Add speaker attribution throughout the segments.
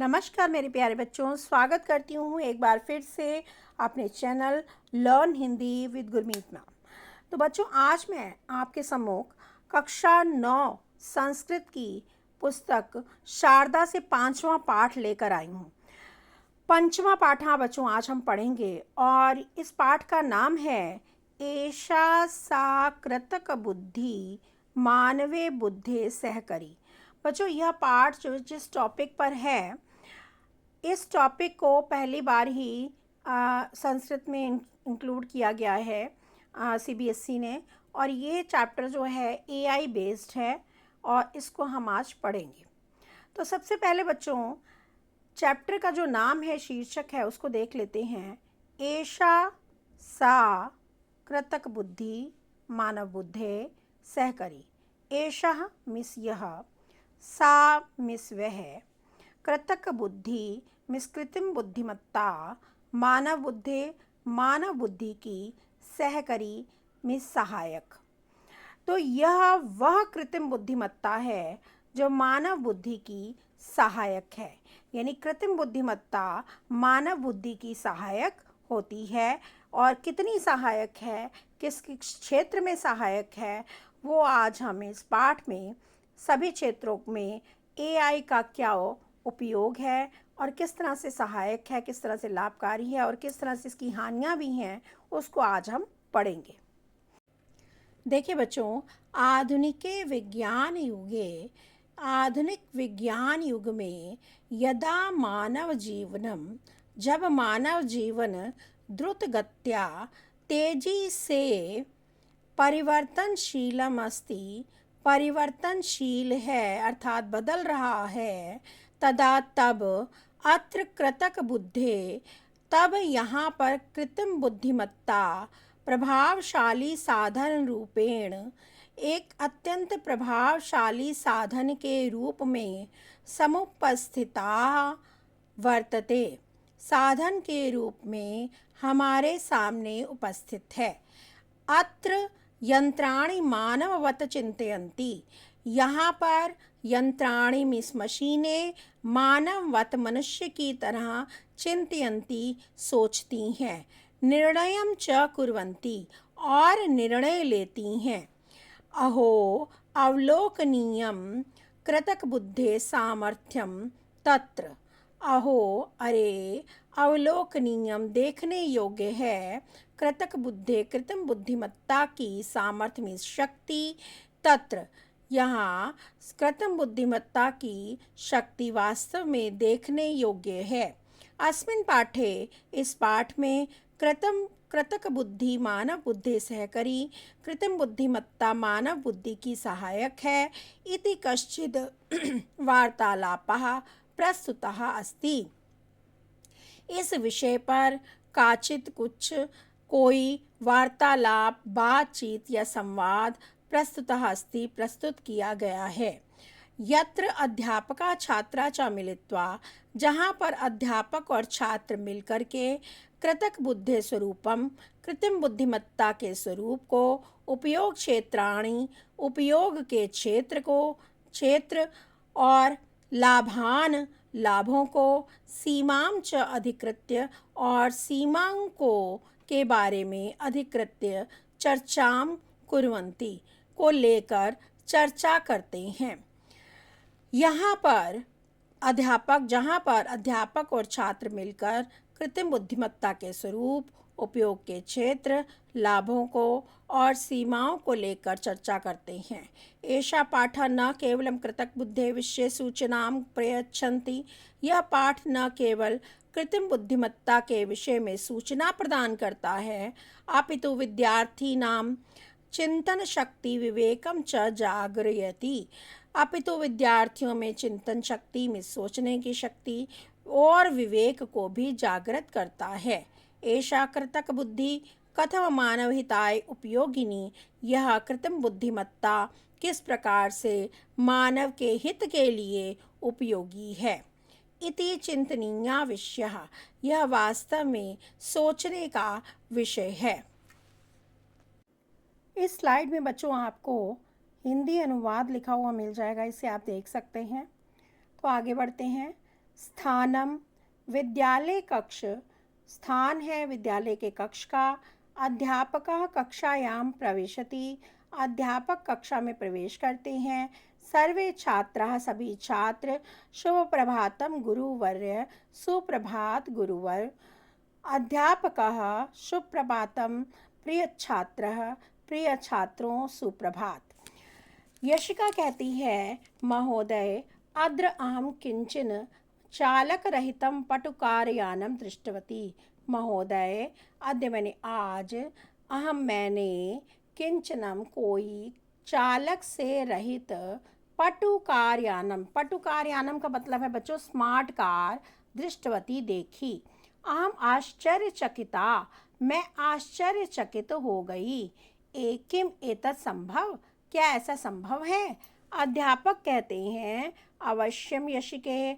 Speaker 1: नमस्कार मेरे प्यारे बच्चों, स्वागत करती हूँ एक बार फिर से अपने channel learn Hindi with Gurmeet ma'am. तो बच्चों, आज मैं आपके सम्मुख कक्षा 9 संस्कृत की पुस्तक शारदा से 5वां पाठ लेकर आई हूँ। 5वां पाठ बच्चों आज हम पढ़ेंगे और इस पाठ का नाम है एषा सा कृतक बुद्धि मानवे बुद्धे सहकरी। बच्चों, यह पाठ जो जिस टॉपिक पर है, इस टॉपिक को पहली बार ही संस्कृत में इंक्लूड किया गया है सीबीएसई ने, और ये चैप्टर जो है एआई बेस्ड है और इसको हम आज पढ़ेंगे। तो सबसे पहले बच्चों, चैप्टर का जो नाम है, शीर्षक है, उसको देख लेते हैं। एषा सा कृतक बुद्धि मानव बुद्धे सहकरी। एषा मिस यह, सा मिस वह, कृतक बुद्धि मिस कृत्रिम बुद्धिमत्ता, मानव बुद्धि की सहकरी मिस सहायक। तो यह वह कृत्रिम बुद्धिमत्ता है जो मानव बुद्धि की सहायक है, यानी कृत्रिम बुद्धिमत्ता मानव बुद्धि की सहायक होती है। और कितनी सहायक है, किस क्षेत्र में सहायक है, वो आज हम इस पाठ में सभी क्षेत्रों में एआई का क्या उपयोग है और किस तरह से सहायक है, किस तरह से लाभकारी है और किस तरह से इसकी हानियां भी हैं, उसको आज हम पढ़ेंगे। देखिए बच्चों, आधुनिक विज्ञान युग में जब मानव जीवन द्रुत गत्या तेजी से परिवर्तनशील है, अर्थात बदल रहा है, तब अत्र कृतक बुद्धे, तब यहाँ पर कृत्रिम बुद्धिमत्ता प्रभावशाली साधन रूपेण, एक अत्यंत प्रभावशाली साधन के रूप में समुपस्थिता वर्तते, साधन के रूप में हमारे सामने उपस्थित है। अत्र यंत्राणि मानववत चिंतयन्ति, यहाँ पर यंत्राणि मीन्स मशीनें मानववत मनुष्य की तरह चिंतयन्ति सोचती हैं, निर्णयं च कुर्वन्ति और निर्णय लेती हैं। अहो अवलोकनीयं कृतक बुद्धे सामर्थ्यम तत्र, अहो अरे, अवलोकनीयम देखने योग्य है, कृतक बुद्धे कृत्रिम बुद्धिमत्ता की सामर्थ्य में शक्ति, तत्र यहाँ कृत्रिम बुद्धिमत्ता की शक्ति वास्तव में देखने योग्य है। अस्मिन् पाठे, इस पाठ में कृतक बुद्धि मानव बुद्धि सहकरी, कृत्रिम बुद्धिमत्ता मानव बुद्धि की सहायक है इति कश्चिद वार्तालापः प्रस्तुतः अस्ति। इस विषय पर कोई वार्तालाप, बातचीत या संवाद प्रस्तुत किया गया है। यत्र अध्यापका छात्रा च मिलित्वा, जहाँ पर अध्यापक और छात्र मिलकर के कृतक बुद्धे स्वरूपम, कृत्रिम बुद्धिमत्ता के स्वरूप को, उपयोग क्षेत्राणि, उपयोग के क्षेत्र और लाभों को, सीमां च अधिकृत्य और सीमांकों के बारे में अधिकृत्य, चर्चाम कुर्वन्ति को लेकर चर्चा करते हैं। जहाँ पर अध्यापक और छात्र मिलकर कृत्रिम बुद्धिमत्ता के स्वरूप, उपयोग के क्षेत्र, लाभों को और सीमाओं को लेकर चर्चा करते हैं। एषा पाठ न केवलं कृतक बुद्धे विषये सूचनां प्रयच्छन्ति, यह पाठ न केवल कृत्रिम बुद्धिमत्ता के विषय में सूचना प्रदान करता है, अपितु विद्यार्थीनां चिंतन शक्ति विवेकम च जागरयति, अपितु विद्यार्थियों में चिंतन शक्ति में सोचने की शक्ति और विवेक को भी जागृत करता है। एषा कृतक बुद्धि कथम मानवहिताय उपयोगिनी, यह कृत्रिम बुद्धिमत्ता किस प्रकार से मानव के हित के लिए उपयोगी है। इति चिंतनीय विषय, यह वास्तव में सोचने का विषय है। इस स्लाइड में बच्चों आपको हिंदी अनुवाद लिखा हुआ मिल जाएगा, इसे आप देख सकते हैं। तो आगे बढ़ते हैं। स्थानम विद्यालय कक्ष, स्थान है विद्यालय के कक्ष का। अध्यापकः कक्षायां प्रविशति, अध्यापक कक्षा में प्रवेश करते हैं। सर्वे छात्राः सभी छात्र। शुभ प्रभातम गुरुवर्य, सुप्रभात गुरुवर। अध्यापकः शुभ प्रभातम, प्रिय छात्रः, प्रिय छात्रों सुप्रभात। यशिका कहती है, महोदय अद्र अहम किंचन चालक रहितं पटुकारयानं दृष्टवती। महोदय अद्य मैंने किंचनम कोई चालक से रहित पटुकारयानम, पटुकारयानम का मतलब है बच्चों स्मार्ट कार, दृष्टवती देखी। अहम आश्चर्यचकिता, मैं आश्चर्यचकित हो गई। किम एतत् संभव, क्या ऐसा संभव है? अध्यापक कहते हैं, अवश्यम यशिके,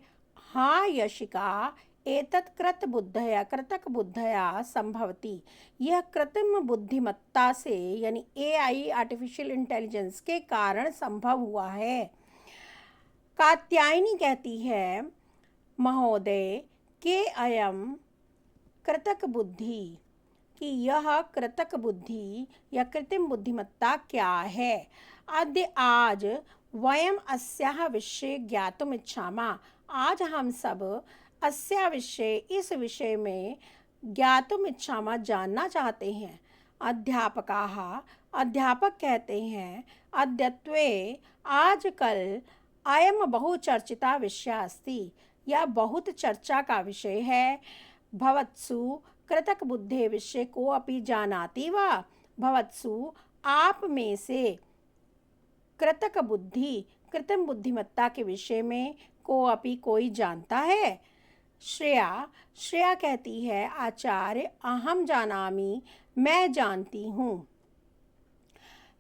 Speaker 1: हाँ यशिका, एतत् कृतक बुद्धया संभवती, यह कृत्रिम बुद्धिमत्ता से यानी AI आर्टिफिशियल इंटेलिजेंस के कारण संभव हुआ है। कात्यायनी कहती है, महोदय के अयम कृतक बुद्धि, कि यह कृतक बुद्धि या कृत्रिम बुद्धिमत्ता क्या है? अद्य आज वयम अस्याः विषये ज्ञातुम इच्छामः, आज हम सब अस्या विषय, इस विषय में ज्ञातुम इच्छामः जानना चाहते हैं। अध्यापकाः, अध्यापक कहते हैं, अद्यत्वे आजकल अयम बहुचर्चिता विषय अस्ति, यह बहुत चर्चा का विषय है। भवत्सु कृतक बुद्धे विषय को अपि जानाति वा, भवत्सु आप में से कृतक बुद्धि, कृत्रिम बुद्धिमत्ता के विषय में को अपि कोई जानता है? श्रेया, श्रेया कहती है, आचार्य अहम जानामि, मैं जानती हूँ।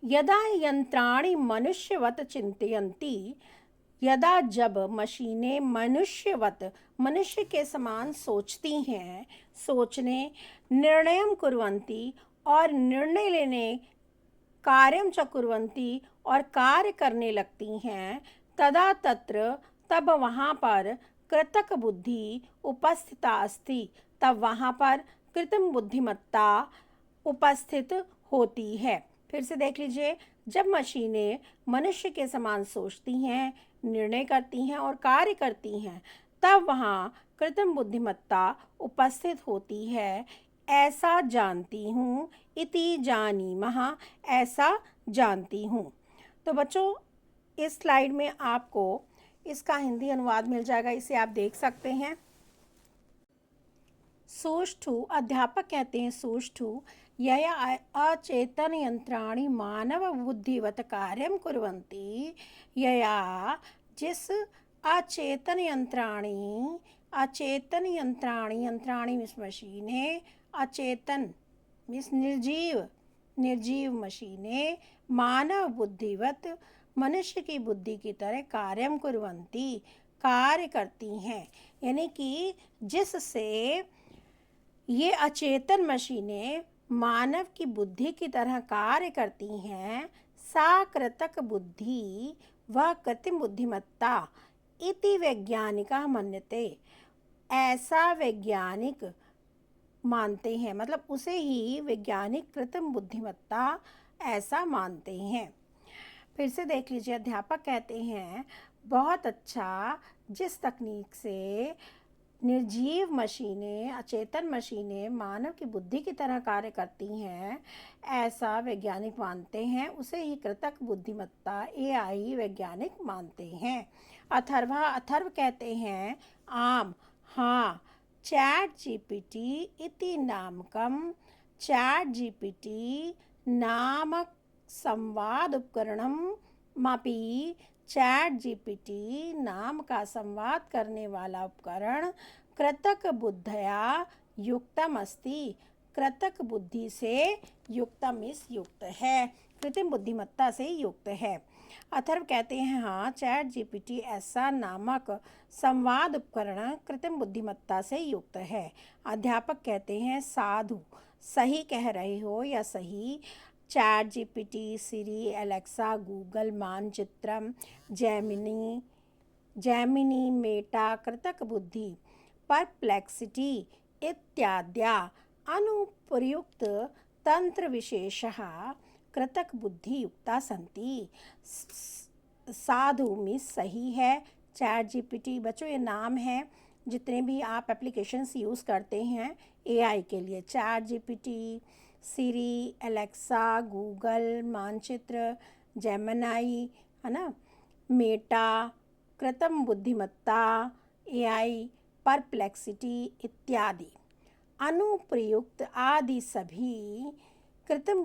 Speaker 1: यदा यंत्राणि मनुष्यवत चिंतयन्ति, यदा जब मशीनें मनुष्यवत, मनुष्य के समान सोचती हैं, सोचने, निर्णयम कुर्वन्ति और निर्णय लेने, कार्यम च कुर्वन्ति और कार्य करने लगती हैं, तदा तत्र, तब वहाँ पर कृतक बुद्धि उपस्थिता अस्ति, तब वहाँ पर कृत्रिम बुद्धिमत्ता उपस्थित होती है। फिर से देख लीजिए, जब मशीनें मनुष्य के समान सोचती हैं, निर्णय करती हैं और कार्य करती हैं, तब वहाँ कृत्रिम बुद्धिमत्ता उपस्थित होती है। ऐसा जानती हूँ, इति जानीमः, ऐसा जानती हूँ। तो बच्चों, इस स्लाइड में आपको इसका हिंदी अनुवाद मिल जाएगा, इसे आप देख सकते हैं। सुष्ठु, अध्यापक कहते हैं सुष्ठु यया अचेतन यंत्राणि मानव बुद्धिवत कार्यम कुर्वन्ति, यया जिस अचेतन यंत्राणि, अचेतन यंत्राणि, यंत्राणि मीन्स मशीनें, अचेतन मीन्स निर्जीव, निर्जीव मशीनें, मानव बुद्धिवत, मनुष्य की बुद्धि की तरह कार्यम कुर्वन्ति, कार्य करती हैं। यानी कि जिससे ये अचेतन मशीनें मानव की बुद्धि की तरह कार्य करती हैं, सा कृतक बुद्धि, वह कृत्रिम बुद्धिमत्ता, इति वैज्ञानिका मन्यते, ऐसा वैज्ञानिक मानते हैं, मतलब उसे ही वैज्ञानिक कृत्रिम बुद्धिमत्ता ऐसा मानते हैं। फिर से देख लीजिए, अध्यापक कहते हैं, बहुत अच्छा, जिस तकनीक से निर्जीव मशीनें, अचेतन मशीनें मानव की बुद्धि की तरह कार्य करती हैं, ऐसा वैज्ञानिक मानते हैं, उसे ही कृतक बुद्धिमत्ता AI वैज्ञानिक मानते हैं। अथर्वा, अथर्व कहते हैं, आम, हाँ, चैट जीपीटी इति नामकम, चैट जीपीटी नामक संवाद उपकरणम मापी, चैट जीपीटी नाम का संवाद करने वाला उपकरण कृतक बुद्धया युक्तम अस्ति, कृतक बुद्धि से युक्तम इस युक्त है, कृत्रिम बुद्धिमत्ता से युक्त है। अथर्व कहते हैं, हाँ, चैट जीपीटी ऐसा नामक संवाद उपकरण कृत्रिम बुद्धिमत्ता से युक्त है। अध्यापक कहते हैं, साधु, सही कह रहे हो या सही, ChatGPT, Siri, Alexa, Google, मानचित्रम, जेमिनी जैमिनी, मेटा, कृतक बुद्धि, परप्लेक्सिटी इत्याद्या अनुपर्युक्त तंत्र विशेषः कृतक बुद्धि युक्ता सन्ति। साधु मिस सही है। चैट जीपीटी बच्चों ये नाम है जितने भी आप एप्लीकेशंस यूज़ करते हैं एआई के लिए, chat GPT, Siri, Alexa, Google, मानचित्र, जेमिनाई, है ना, मेटा, कृत्रिम बुद्धिमत्ता, एआई, परप्लेक्सिटी इत्यादि अनुप्रयुक्त आदि सभी कृत्रिम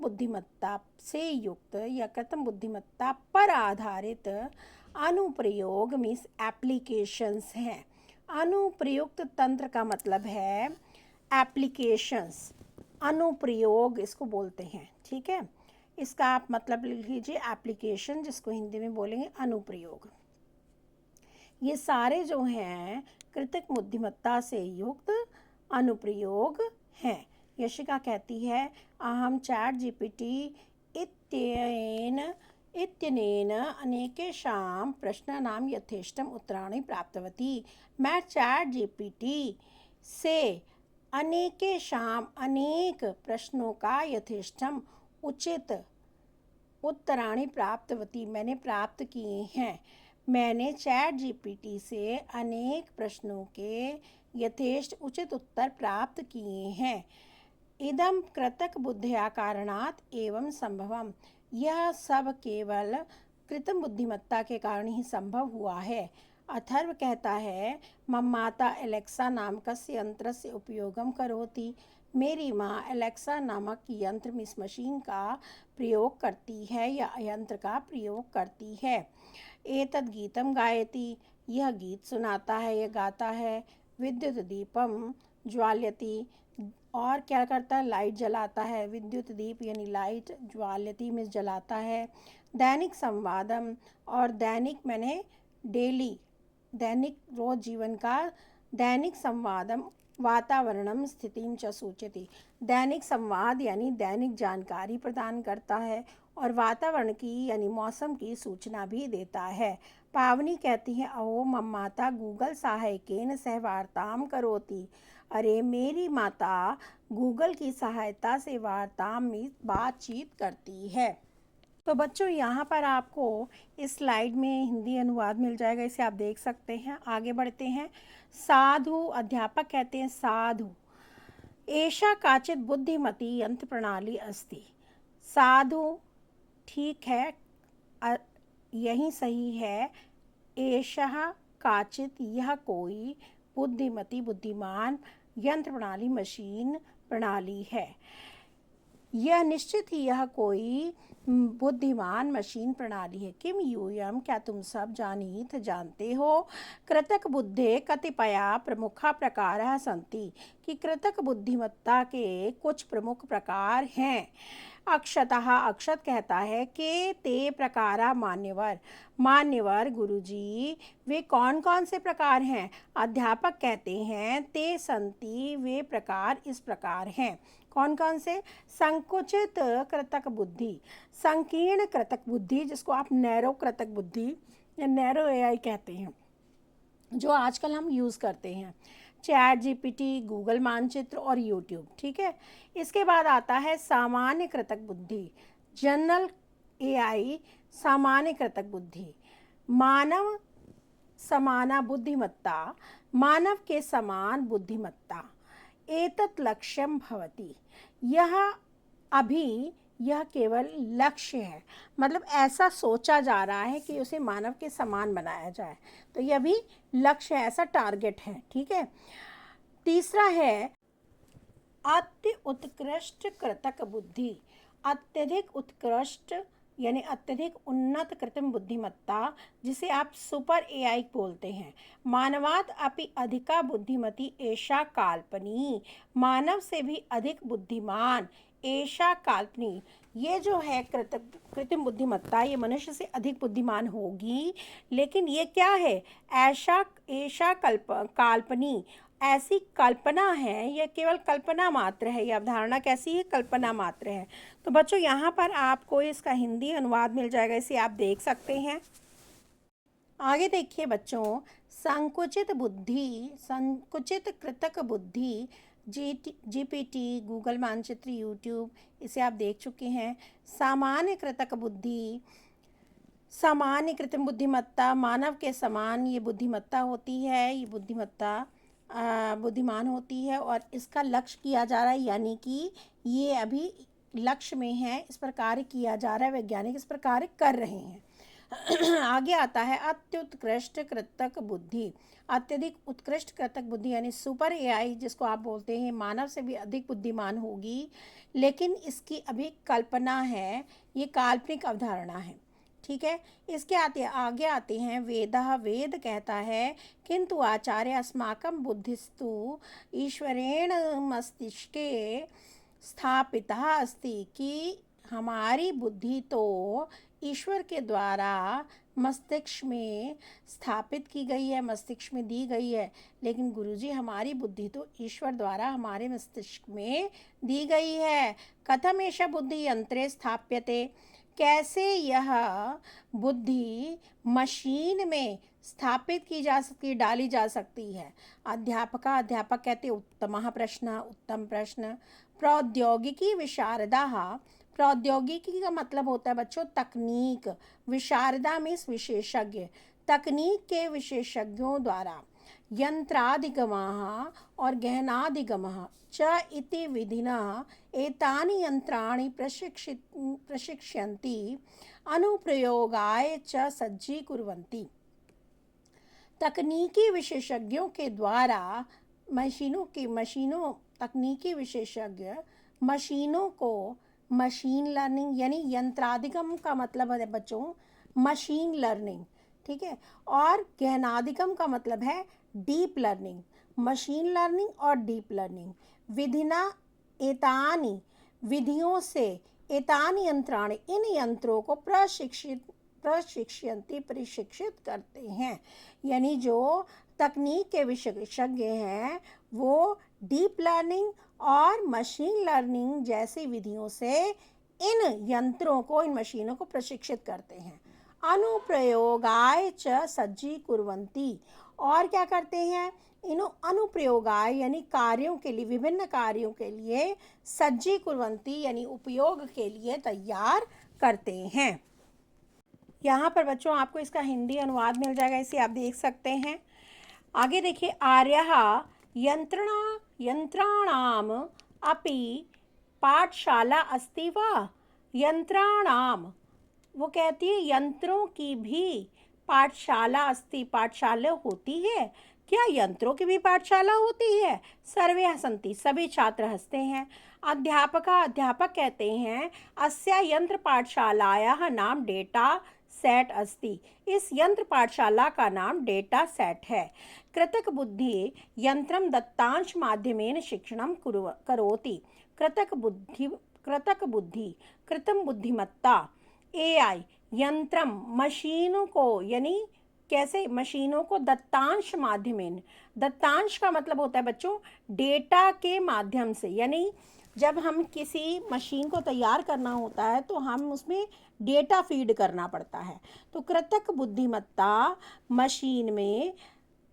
Speaker 1: बुद्धिमत्ता से युक्त या कृत्रिम बुद्धिमत्ता पर आधारित अनुप्रयोग मीन्स एप्लीकेशंस हैं। अनुप्रयुक्त तंत्र का मतलब है एप्लीकेशंस, अनुप्रयोग इसको बोलते हैं, ठीक है। इसका आप मतलब लिख लीजिए एप्लीकेशन, जिसको हिंदी में बोलेंगे अनुप्रयोग। ये सारे जो हैं कृत्रिम बुद्धिमत्ता से युक्त अनुप्रयोग हैं। यशिका कहती है अहम चैट जीपीटी इत्यनेन अनेकेषां प्रश्नानां यथेष्टम उत्तराणि प्राप्तवती। मैं चैट जीपीटी से अनेक प्रश्नों का यथेष्टम उचित उत्तराणि प्राप्तवती मैंने प्राप्त किए हैं। मैंने चैट जीपीटी से अनेक प्रश्नों के यथेष्ट उचित उत्तर प्राप्त किए हैं। इदम कृतक बुद्धिया कारणात् एवं संभवम, यह सब केवल कृत्रिम बुद्धिमत्ता के कारण ही संभव हुआ है। अथर्व कहता है मम्माता एलेक्सा नामकस्य यंत्रस्य उपयोगम करोति, मेरी माँ एलेक्सा नामक यंत्र इस मशीन का प्रयोग करती है या यंत्र का प्रयोग करती है। एतद् गीतम गायति, यह गीत सुनाता है, यह गाता है। विद्युत दीपम ज्वाल्यति, और क्या करता है, लाइट जलाता है। विद्युत दीप यानी लाइट, ज्वाल्यति में जलाता है। दैनिक संवादम, और दैनिक मैंने डेली, दैनिक रोज जीवन का, दैनिक संवादम वातावरणम स्थितिम च सूचयति, दैनिक संवाद यानी दैनिक जानकारी प्रदान करता है और वातावरण की यानी मौसम की सूचना भी देता है। पावनी कहती है अहो मम्माता गूगल सहायकेन सह वार्ताम करोति, अरे मेरी माता गूगल की सहायता से वार्ता में बातचीत करती है। तो बच्चों यहाँ पर आपको इस स्लाइड में हिंदी अनुवाद मिल जाएगा, इसे आप देख सकते हैं। आगे बढ़ते हैं। साधु, अध्यापक कहते हैं साधु एषा काचित बुद्धिमती यंत्र प्रणाली अस्ति। साधु ठीक है, यही सही है। एषा काचित यह कोई, बुद्धिमती बुद्धिमान, यंत्र प्रणाली मशीन प्रणाली है। यह निश्चित ही यह कोई बुद्धिमान मशीन प्रणाली है। किम यूयम, क्या तुम सब जानते हो। कृतक बुद्धे कतिपया प्रमुखा प्रकाराः सन्ति, कि कृतक बुद्धिमत्ता के कुछ प्रमुख प्रकार हैं। अक्षतः, अक्षत कहता है के ते प्रकारा मान्यवर, मान्यवर गुरुजी वे कौन कौन से प्रकार हैं। अध्यापक कहते हैं ते संति, वे प्रकार इस प्रकार हैं। कौन कौन से। संकुचित कृतक बुद्धि, संकीर्ण कृतक बुद्धि, जिसको आप नैरो कृतक बुद्धि या नैरो एआई कहते हैं, जो आजकल हम यूज़ करते हैं, चैट जीपीटी, गूगल मानचित्र और यूट्यूब, ठीक है। इसके बाद आता है सामान्य कृतक बुद्धि, जनरल एआई, सामान्य कृतक बुद्धि। मानव समाना बुद्धिमत्ता, मानव के समान बुद्धिमत्ता। एतत् लक्ष्यम भवति, यह केवल लक्ष्य है, मतलब ऐसा सोचा जा रहा है कि उसे मानव के समान बनाया जाए, तो यह भी लक्ष्य है, ऐसा टारगेट है, ठीक है। तीसरा है अति उत्कृष्ट कृतक बुद्धि, अत्यधिक उत्कृष्ट यानी अत्यधिक उन्नत कृत्रिम बुद्धिमत्ता, जिसे आप सुपर एआई बोलते हैं। मानवात् अपि अधिका बुद्धिमती एषा काल्पनी, मानव से भी अधिक बुद्धिमान एषा काल्पनी, ये जो है कृत्रिम बुद्धिमत्ता, ये मनुष्य से अधिक बुद्धिमान होगी, लेकिन ये क्या है, ऐसा काल्पनी, ऐसी कल्पना है, यह केवल कल्पना मात्र है। यह अवधारणा कैसी है, कल्पना मात्र है। तो बच्चों यहाँ पर आपको इसका हिंदी अनुवाद मिल जाएगा, इसे आप देख सकते हैं। आगे देखिए बच्चों, संकुचित कृतक बुद्धि, जीपीटी, गूगल मानचित्र, यूट्यूब, इसे आप देख चुके हैं। सामान्य कृतक बुद्धि, सामान्य कृत्रिम बुद्धिमत्ता, मानव के समान ये बुद्धिमत्ता होती है। ये बुद्धिमत्ता बुद्धिमान होती है और इसका लक्ष्य किया जा रहा है, यानी कि ये अभी लक्ष्य में है, इस पर कार्य किया जा रहा है, वैज्ञानिक इस पर कार्य कर रहे हैं। आगे आता है अत्युत्कृष्ट कृतक बुद्धि। अत्यधिक उत्कृष्ट कृतक बुद्धि यानी सुपर एआई जिसको आप बोलते हैं, मानव से भी अधिक बुद्धिमान होगी, लेकिन इसकी अभी कल्पना है, ये काल्पनिक अवधारणा है। ठीक है, इसके आगे आते हैं वेदः। वेद कहता है किंतु आचार्य अस्माकं बुद्धिस्तु ईश्वरेण मस्तिष्के स्थापितः अस्ति, कि हमारी बुद्धि तो ईश्वर के द्वारा मस्तिष्क में स्थापित की गई है, मस्तिष्क में दी गई है। लेकिन गुरुजी, हमारी बुद्धि तो ईश्वर द्वारा हमारे मस्तिष्क में दी गई है। कथम एषा बुद्धि यंत्रे स्थाप्यते, कैसे यह बुद्धि मशीन में स्थापित की जा सकती, डाली जा सकती है। अध्यापक कहते उत्तमः प्रश्न, उत्तम प्रश्न। प्रौद्योगिकी विशारदाः, प्रौद्योगिकी का मतलब होता है बच्चों तकनीक, विशारदा मीन्स विशेषज्ञ, तकनीक के विशेषज्ञों द्वारा यंत्राधिगमः और गहनाधिगमः च इति विधिना एतानि यंत्राणि प्रशिक्षन्ति अनुप्रयोगाय च सज्जीकुर्वन्ति। तकनीकी विशेषज्ञों के द्वारा तकनीकी विशेषज्ञ मशीनों को, मशीन लर्निंग यानी यंत्राधिगम का मतलब है बच्चों मशीन लर्निंग, ठीक है, और गहनाधिगम का मतलब है डीप लर्निंग। मशीन लर्निंग और डीप लर्निंग विधिना एतानि, विधियों से, एतानि यंत्राणि, इन यंत्रों को प्रशिक्षित करते हैं। यानी जो तकनीक के विशेषज्ञ हैं वो डीप लर्निंग और मशीन लर्निंग जैसी विधियों से इन यंत्रों को, इन मशीनों को प्रशिक्षित करते हैं। अनुप्रयोगाय च सज्जीकुर्वन्ति, और क्या करते हैं, इन अनुप्रयोगाय यानी कार्यों के लिए, विभिन्न कार्यों के लिए, सज्जीकुर्वन्ति यानी उपयोग के लिए तैयार करते हैं। यहाँ पर बच्चों आपको इसका हिंदी अनुवाद मिल जाएगा, इसे आप देख सकते हैं। आगे देखिए, आर्यः यंत्राणाम अपि पाठशाला अस्ति वा। यंत्राणाम, वो कहती है यंत्रों की भी पाठशाला अस्ति, पाठशाला होती है क्या, यंत्रों की भी पाठशाला होती है। सर्वे हसन्ति, सभी छात्र हंसते हैं। अध्यापक कहते हैं अस्या यंत्र पाठशालायाः नाम डेटा सेट अस्ति, इस यंत्र पाठशाला का नाम डेटा सेट है। कृतक बुद्धि यंत्रम दत्तांश माध्यमेन शिक्षणम करोति। कृतक बुद्धि कृत्रिम बुद्धिमत्ता एआई यंत्रम, मशीनों को, यानी कैसे, मशीनों को दत्तांश माध्यमेन, दत्तांश का मतलब होता है बच्चों डेटा के माध्यम से, यानी जब हम किसी मशीन को तैयार करना होता है तो हम उसमें डेटा फीड करना पड़ता है। तो कृतक बुद्धिमत्ता मशीन में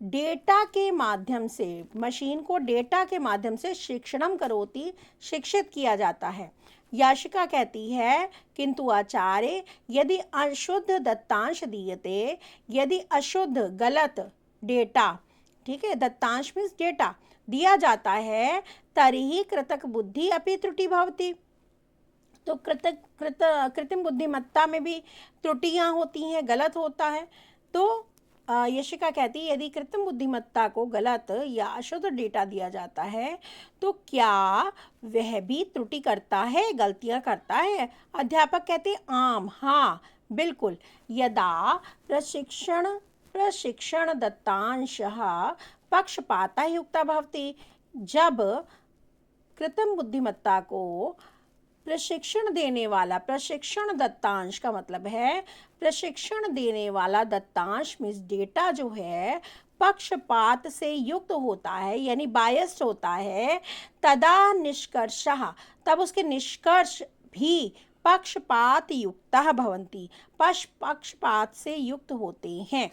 Speaker 1: डेटा के माध्यम से, मशीन को डेटा के माध्यम से शिक्षणम करोति, शिक्षित किया जाता है। याशिका कहती है किंतु आचार्य यदि अशुद्ध दत्तांश दीयते, यदि अशुद्ध, गलत डेटा, ठीक है, दत्तांश मीन्स डेटा दिया जाता है, तर्हि कृतक बुद्धि अपि त्रुटि भवति, तो कृत्रिम बुद्धिमत्ता में भी त्रुटियां होती हैं, गलत होता है। तो यशिका कहती है यदि कृत्रिम बुद्धिमत्ता को गलत या अशुद्ध डेटा दिया जाता है तो क्या वह भी त्रुटि करता है, गलतियां करता है। अध्यापक कहते हैं आम, हाँ बिल्कुल। यदा प्रशिक्षण दत्तांशः पक्षपातः युक्तः भवति, जब कृत्रिम बुद्धिमत्ता को प्रशिक्षण देने वाला, प्रशिक्षण दत्तांश का मतलब है प्रशिक्षण देने वाला दत्तांश मीन्स डेटा जो है पक्षपात से युक्त होता है, यानी बायस्ड होता है, तदा निष्कर्षः, तब उसके निष्कर्ष भी पक्षपात युक्तः भवन्ति, पक्षपात से युक्त होते हैं।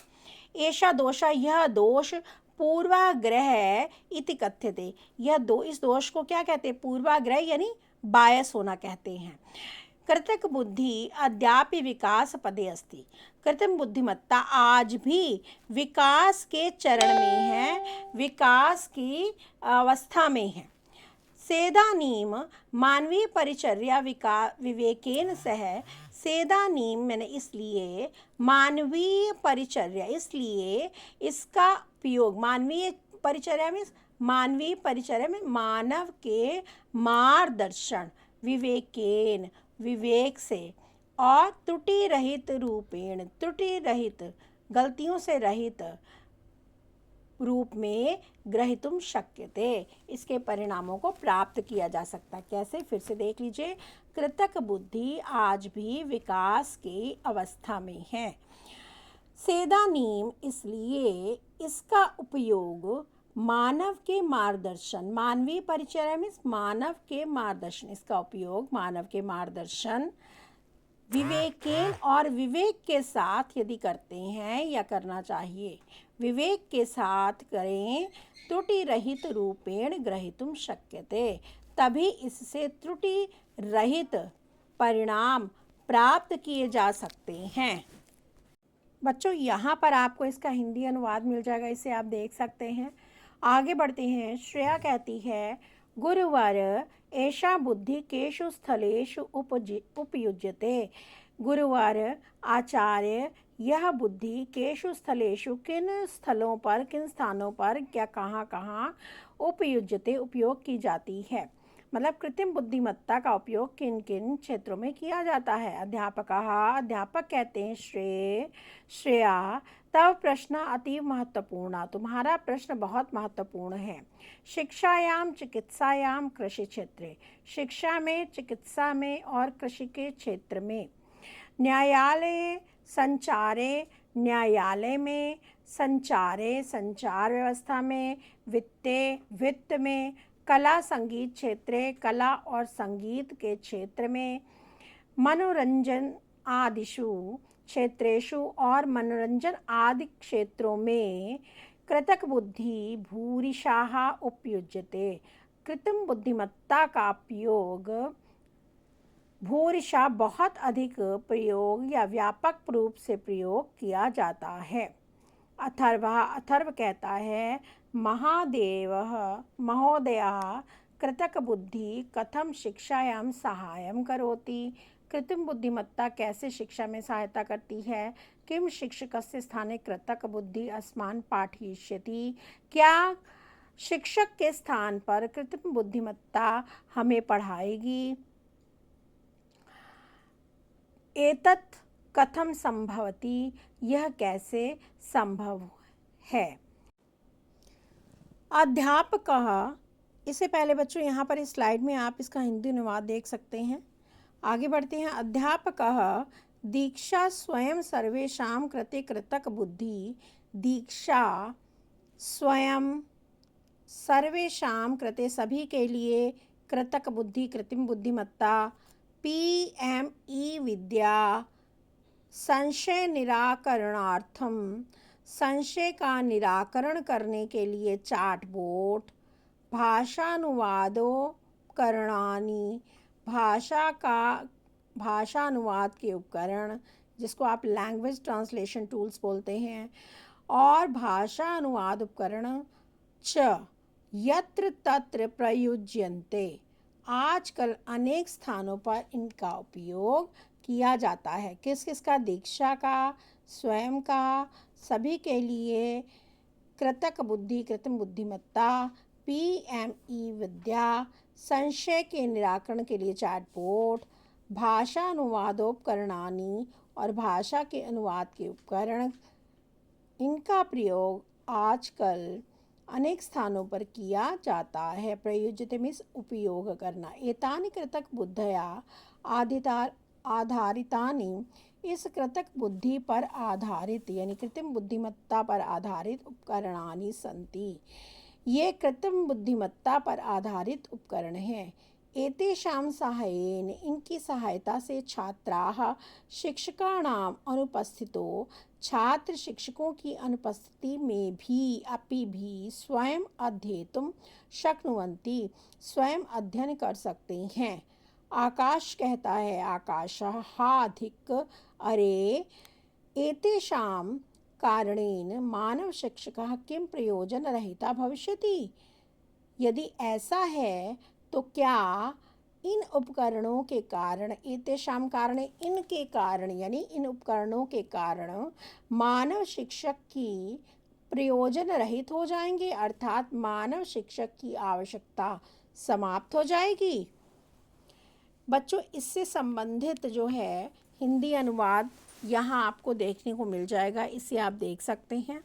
Speaker 1: एषा दोषः, यह दोष पूर्वाग्रह इति कथ्यते। इस दोष को क्या कहते हैं? पूर्वाग्रह यानी बायस होना कहते हैं। कृतक बुद्धि अद्यापि विकास पदे अस्ति। कृत्रिम बुद्धिमत्ता आज भी विकास के चरण में है, विकास की अवस्था में है। सेदानीम मानवीय परिचर्या विवेकेन सह। सेदानीम मैंने इसलिए, मानवीय परिचर्या इसलिए, इसका उपयोग मानवीय परिचर्या में, मानवीय परिचर्या में मानव के मार्गदर्शन, विवेकेन विवेक से, और त्रुटि रहित रूपेण, त्रुटि रहित गलतियों से रहित रूप में ग्रहीतुम शक्यते, इसके परिणामों को प्राप्त किया जा सकता है। कैसे? फिर से देख लीजिए। कृतक बुद्धि आज भी विकास की अवस्था में है। सेदानीम इसलिए, इसका उपयोग मानव के मार्गदर्शन, मानवीय परिचर्या में मानव के मार्गदर्शन, इसका उपयोग मानव के मार्गदर्शन, विवेकेन और विवेक के साथ यदि करते हैं या करना चाहिए, विवेक के साथ करें, त्रुटि रहित रूपेण ग्रहीतुम शक्यते, तभी इससे त्रुटि रहित परिणाम प्राप्त किए जा सकते हैं। बच्चों, यहाँ पर आपको इसका हिंदी अनुवाद मिल जाएगा, इसे आप देख सकते हैं। आगे बढ़ते हैं। श्रेया कहती है, गुरुवर एषा बुद्धि केषु स्थलेषु उपयुज्यते। गुरुवर आचार्य, यह बुद्धि केषु स्थलेषु, किन स्थलों पर, किन स्थानों पर, क्या कहाँ कहाँ उपयुज्यते उपयोग की जाती है। मतलब कृत्रिम बुद्धिमत्ता का उपयोग किन किन क्षेत्रों में किया जाता है। अध्यापक कहते हैं, श्रेया तव प्रश्न अतीव महत्वपूर्ण, तुम्हारा प्रश्न बहुत महत्वपूर्ण है। शिक्षायाम चिकित्सायाम कृषि क्षेत्रे, शिक्षा में, चिकित्सा में और कृषि के क्षेत्र में। न्यायालय संचारे, न्यायालय में। संचारे, संचार व्यवस्था में। वित्त में। कला संगीत क्षेत्रे, कला और संगीत के क्षेत्र में। मनोरंजन आदिषु क्षेत्रेषु, और मनोरंजन आदि क्षेत्रों में। कृतक बुद्धि भूरिशाः उपयुज्यते, कृत्रिम बुद्धिमत्ता का उपयोग भूरिशा बहुत अधिक प्रयोग या व्यापक रूप से प्रयोग किया जाता है। अथर्व कहता है, महोदयः कृतक बुद्धि कथम शिक्षायां सहायं करोति। कृत्रिम बुद्धिमत्ता कैसे शिक्षा में सहायता करती है। किम शिक्षकस्य स्थाने कृतक बुद्धि अस्मान् पाठयिष्यति, क्या शिक्षक के स्थान पर कृत्रिम बुद्धिमत्ता हमें पढ़ाएगी। एतत् कथम संभवति, यह कैसे संभव है। अध्यापकः, इससे पहले बच्चों यहाँ पर इस स्लाइड में आप इसका हिंदी अनुवाद देख सकते हैं। आगे बढ़ते हैं। अध्यापकः दीक्षा स्वयं सर्वेषां कृते कृतक बुद्धि, दीक्षा स्वयं सर्वेषां कृते सभी के लिए, कृतक बुद्धि कृत्रिम बुद्धिमत्ता। PME विद्या संशय निराकरणार्थम, संशय का निराकरण करने के लिए चार्टबोर्ड। भाषानुवादोपकरणानि, भाषा अनुवाद के उपकरण, जिसको आप लैंग्वेज ट्रांसलेशन टूल्स बोलते हैं। और भाषा अनुवाद उपकरण च यत्र तत्र प्रयुज्यन्ते, आजकल अनेक स्थानों पर इनका उपयोग किया जाता है। किस किस का? दीक्षा का, स्वयं का, सभी के लिए। कृतक बुद्धि कृत्रिम बुद्धिमत्ता, PME विद्या, संशय के निराकरण के लिए चार्टबोर्ड, भाषा अनुवादोपकरणानि और भाषा के अनुवाद के उपकरण, इनका प्रयोग आजकल अनेक स्थानों पर किया जाता है। प्रयुज्यते मीन्स उपयोग करना। एतानि कृतक बुद्धया आधारितानि, इस कृतक बुद्धि पर आधारित यानी कृत्रिम बुद्धिमत्ता पर आधारित उपकरणानि सन्ति, ये कृत्रिम बुद्धिमत्ता पर आधारित उपकरण हैं। एतेषां साहाय्येन, इनकी सहायता से छात्राः शिक्षकाणाम् अनुपस्थितो छात्र शिक्षकों की अनुपस्थिति में भी अपि भी स्वयं अध्येतुं शक्नुवन्ति, स्वयं अध्ययन कर सकते हैं। आकाश कहता है आकाशः हाधिक अरे एतेषां कारणेन मानव शिक्षकः किं प्रयोजनरहिता भविष्यति। यदि ऐसा है तो क्या इन उपकरणों के कारण, एतेषां कारणे इनके कारण यानी इन उपकरणों के कारण मानव शिक्षक की प्रयोजन रहित हो जाएंगे, अर्थात मानव शिक्षक की आवश्यकता समाप्त हो जाएगी। बच्चों, इससे संबंधित जो है हिंदी अनुवाद यहाँ आपको देखने को मिल जाएगा, इसे आप देख सकते हैं।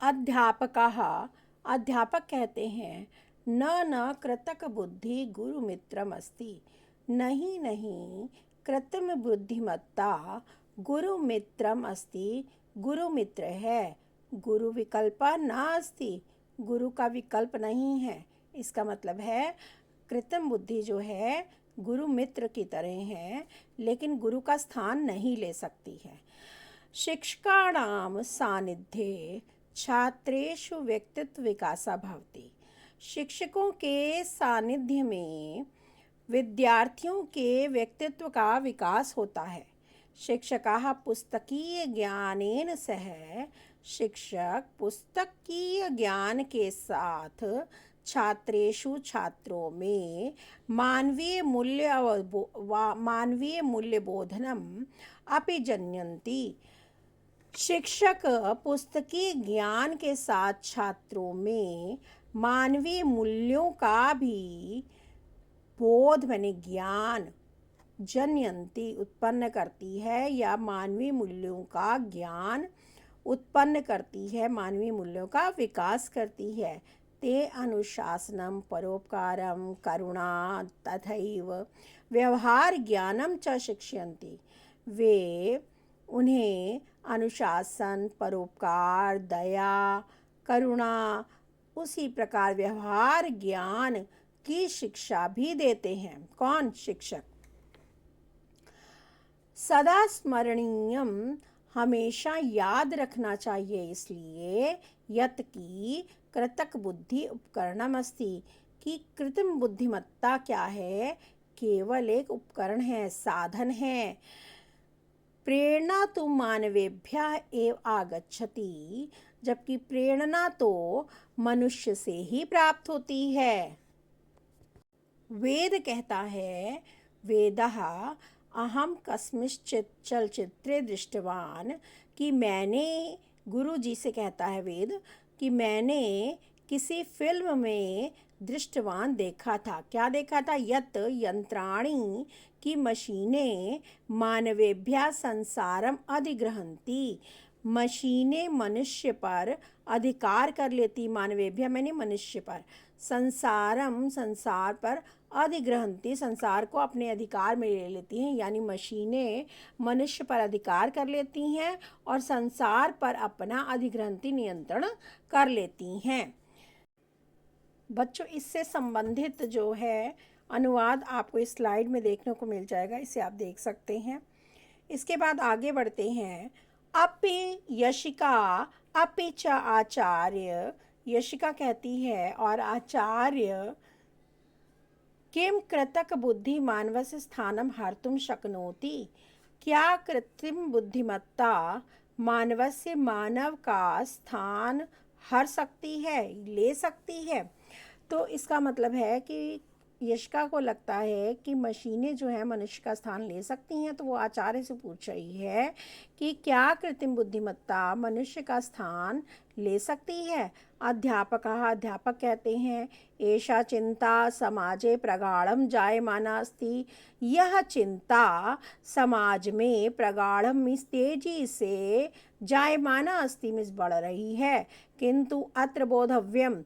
Speaker 1: अध्यापकः, अध्यापक कहते हैं न कृतक बुद्धि गुरु मित्रम अस्ति, नहीं नहीं कृत्रिम बुद्धिमत्ता गुरु मित्रम अस्ति, गुरु मित्र है। गुरु विकल्प नास्ति, गुरु का विकल्प नहीं है। इसका मतलब है कृत्रिम बुद्धि जो है गुरु मित्र की तरह है, लेकिन गुरु का स्थान नहीं ले सकती है। शिक्षकाणां सानिध्ये छात्रेषु व्यक्तित्व विकासः भवति, शिक्षकों के सानिध्य में विद्यार्थियों के व्यक्तित्व का विकास होता है। शिक्षकाः पुस्तकीय ज्ञानेन सह, शिक्षक पुस्तकीय ज्ञान के साथ छात्रेषु छात्रों में मानवीय मूल्यबोधनम अपि जनयन्ति, शिक्षक पुस्तकीय ज्ञान के साथ छात्रों में मानवीय मूल्यों का भी बोध माने ज्ञान, जनयंती उत्पन्न करती है, या मानवीय मूल्यों का ज्ञान उत्पन्न करती है, मानवीय मूल्यों का विकास करती है। ते अनुशासनम परोपकारम करुणा तथैव व्यवहार ज्ञानम च शिक्षयन्ति, वे उन्हें अनुशासन, परोपकार, दया, करुणा, उसी प्रकार व्यवहार ज्ञान की शिक्षा भी देते हैं। कौन? शिक्षक। सदा स्मरणीयम, हमेशा याद रखना चाहिए इसलिए यत् की कृतक बुद्धि उपकरणम अस्ति, कि कृत्रिम बुद्धिमत्ता क्या है? केवल एक उपकरण है, साधन है। प्रेरणा तो मानवेभ्यः एव आगच्छति, जबकि प्रेरणा तो मनुष्य से ही प्राप्त होती है। वेद कहता है वेदः अहम कस्मिंश्चित् चलचित्रे दृष्टवान, कि मैंने, गुरु जी से कहता है वेद, कि मैंने किसी फिल्म में दृष्टवान देखा था। क्या देखा था? यत् यंत्राणि, की मशीनें मानवेभ्यः संसारम अधिग्रहन्ति, मशीनें मनुष्य पर अधिकार कर लेती, मानवेभ्यः मैंने मनुष्य पर, संसारम संसार पर, अधिग्रहन्ति संसार को अपने अधिकार में ले लेती हैं, यानी मशीनें मनुष्य पर अधिकार कर लेती हैं और संसार पर अपना अधिग्रहन्ति नियंत्रण कर लेती हैं। बच्चों, इससे संबंधित जो है अनुवाद आपको इस स्लाइड में देखने को मिल जाएगा, इसे आप देख सकते हैं। इसके बाद आगे बढ़ते हैं। अपि यशिका अपि च आचार्य, यशिका कहती है और आचार्य, किम कृतक बुद्धि मानवस्य स्थानम हर्तुं शक्नोति, क्या कृत्रिम बुद्धिमत्ता मानवस्य, मानव का स्थान हर सकती है, ले सकती है। तो इसका मतलब है कि यशिका को लगता है कि मशीनें जो है मनुष्य का स्थान ले सकती हैं, तो वो आचार्य से पूछ रही है कि क्या कृत्रिम बुद्धिमत्ता मनुष्य का स्थान ले सकती है। अध्यापक कहते हैं एषा चिंता समाजे प्रगाढ़म जायमाना अस्ति, यह चिंता समाज में प्रगाढ़म मीन्स तेजी से, जायमाना अस्ति मीन्स बढ़ रही है, किंतु अत्र बोधव्यम,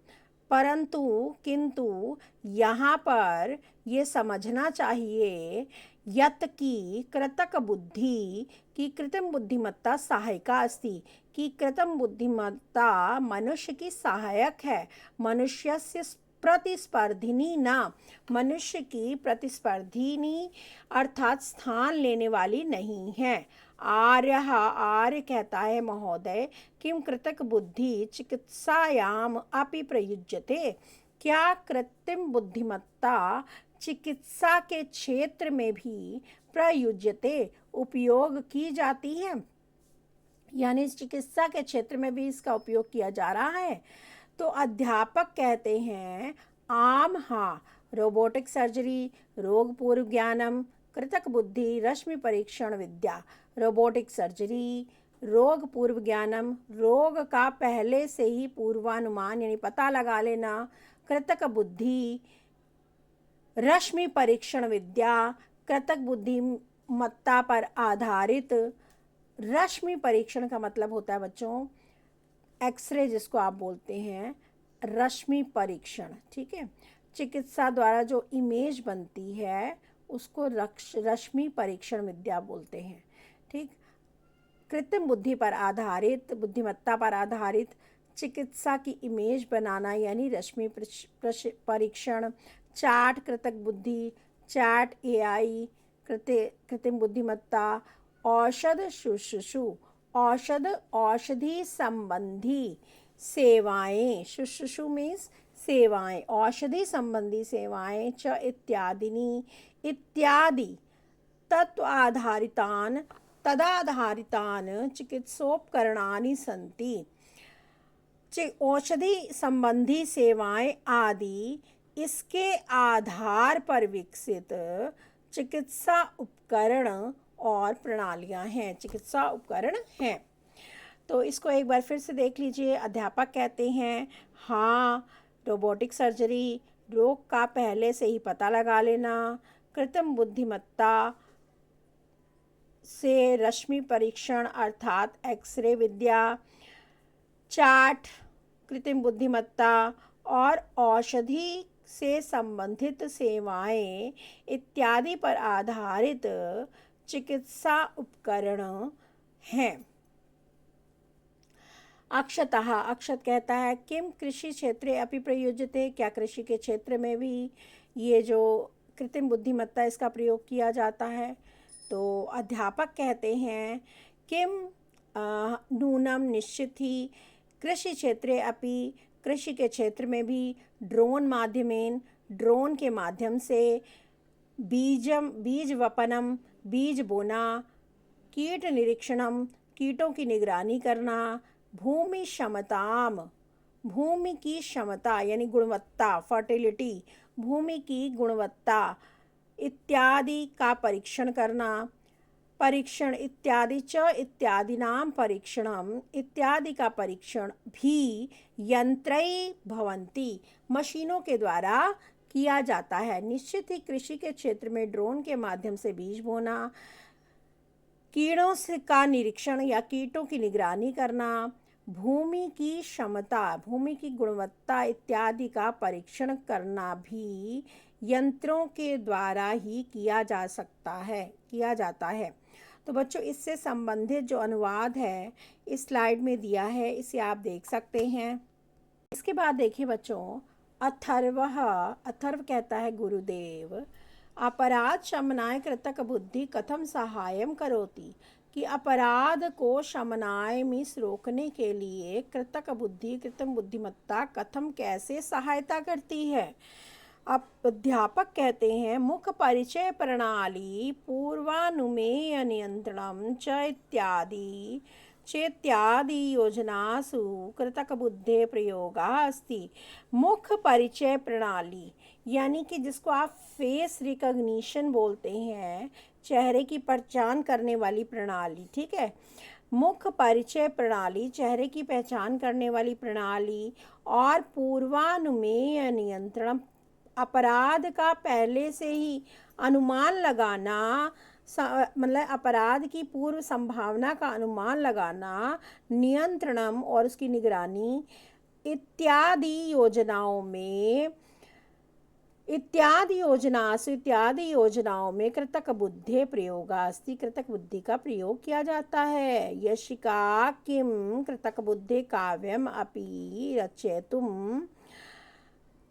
Speaker 1: परंतु किंतु यहाँ पर ये समझना चाहिए यत् की कृतक बुद्धि, की कृत्रिम बुद्धिमत्ता सहायिका अस्ति, कि कृत्रिम बुद्धिमत्ता मनुष्य की सहायक है, मनुष्यस्य प्रतिस्पर्धिनी न, मनुष्य की प्रतिस्पर्धिनी अर्थात स्थान लेने वाली नहीं है। आर्य कहता है महोदय, किं कृतक बुद्धि चिकित्सायाम अपि प्रयुज्यते? क्या कृत्रिम बुद्धिमत्ता चिकित्सा के क्षेत्र में भी प्रयुज्यते, उपयोग की जाती है? यानी चिकित्सा के क्षेत्र में भी इसका उपयोग किया जा रहा है। तो अध्यापक कहते हैं आम हाँ, रोबोटिक सर्जरी, रोग पूर्व ज्ञानम, कृतक बुद्धि, रश्मि परीक्षण विद्या। रोबोटिक सर्जरी, रोग पूर्व ज्ञानम, रोग का पहले से ही पूर्वानुमान यानी पता लगा लेना। कृतक बुद्धि, रश्मि परीक्षण विद्या, कृतक बुद्धिमत्ता पर आधारित। रश्मि परीक्षण का मतलब होता है बच्चों एक्सरे, जिसको आप बोलते हैं रश्मि परीक्षण, ठीक है। चिकित्सा द्वारा जो इमेज बनती है उसको रश्मि परीक्षण विद्या बोलते हैं, ठीक। कृत्रिम बुद्धि पर आधारित, बुद्धिमत्ता पर आधारित चिकित्सा की इमेज बनाना यानी रश्मि परीक्षण। चार्ट कृतक बुद्धि, चैट एआई, कृत्रिम बुद्धिमत्ता। औषध शुश्रूषु, औषधि संबंधी सेवाएं, शुश्रूषु मीन्स सेवाएं, औषधि संबंधी सेवाएं, च इत्यादि तदाधारितान चिकित्सोपकरणानि सन्ति। औषधि संबंधी सेवाएं आदि इसके आधार पर विकसित चिकित्सा उपकरण और प्रणालियां हैं, चिकित्सा उपकरण हैं। तो इसको एक बार फिर से देख लीजिए। अध्यापक कहते हैं हाँ, रोबोटिक सर्जरी, रोग का पहले से ही पता लगा लेना। कृत्रिम बुद्धिमत्ता से रश्मि परीक्षण अर्थात एक्सरे विद्या। चार्ट कृत्रिम बुद्धिमत्ता और औषधि से संबंधित सेवाएं इत्यादि पर आधारित चिकित्सा उपकरण हैं। अक्षतः, अक्षत कहता है किम कृषि क्षेत्रे अपि प्रयुज्यते, क्या कृषि के क्षेत्र में भी ये जो कृत्रिम बुद्धिमत्ता इसका प्रयोग किया जाता है? तो अध्यापक कहते हैं किम नूनम, निश्चित ही, कृषि क्षेत्रे अपि, कृषि के क्षेत्र में भी, ड्रोन माध्यमेन, ड्रोन के माध्यम से, बीज वपनम, बीज बोना, कीट निरीक्षणम, कीटों की निगरानी करना, भूमि क्षमताम, भूमि की क्षमता यानी गुणवत्ता, फर्टिलिटी, भूमि की गुणवत्ता इत्यादि का परीक्षण करना। परीक्षण इत्यादि च इत्यादिनाम परीक्षणम, इत्यादि का परीक्षण भी यंत्रै भवन्ति, मशीनों के द्वारा किया जाता है। निश्चित ही कृषि के क्षेत्र में ड्रोन के माध्यम से बीज बोना, कीड़ों से का निरीक्षण या कीटों की निगरानी करना, भूमि की क्षमता, भूमि की गुणवत्ता इत्यादि का परीक्षण करना भी यंत्रों के द्वारा ही किया जाता है। तो बच्चों इससे संबंधित जो अनुवाद है इस स्लाइड में दिया है, इसे आप देख सकते हैं। इसके बाद देखिए बच्चों, अथर्व कहता है गुरुदेव, अपराध शमनाय कृतक बुद्धि कथम सहायम करोति, कि अपराध को शमनाय मीन्स रोकने के लिए कृतक बुद्धि, कृत्रिम बुद्धिमत्ता कथम कैसे सहायता करती है? अब अध्यापक कहते हैं मुख परिचय प्रणाली, पूर्वानुमेय नियंत्रणम चेत्यादि योजनासु कृतक बुद्धे प्रयोगः अस्ति। मुख परिचय प्रणाली यानी कि जिसको आप फेस रिकॉग्निशन बोलते हैं, चेहरे की पहचान करने वाली प्रणाली, ठीक है। मुख परिचय प्रणाली, चेहरे की पहचान करने वाली प्रणाली, और पूर्वानुमेय नियंत्रण, अपराध का पहले से ही अनुमान लगाना, मतलब अपराध की पूर्व संभावना का अनुमान लगाना, नियंत्रणम और उसकी निगरानी, इत्यादि योजनाओं में कृतक बुद्धे प्रयोगास्ति, कृतक बुद्धि का प्रयोग किया जाता है। यशिका किम कृतक बुद्धे काव्यम अपि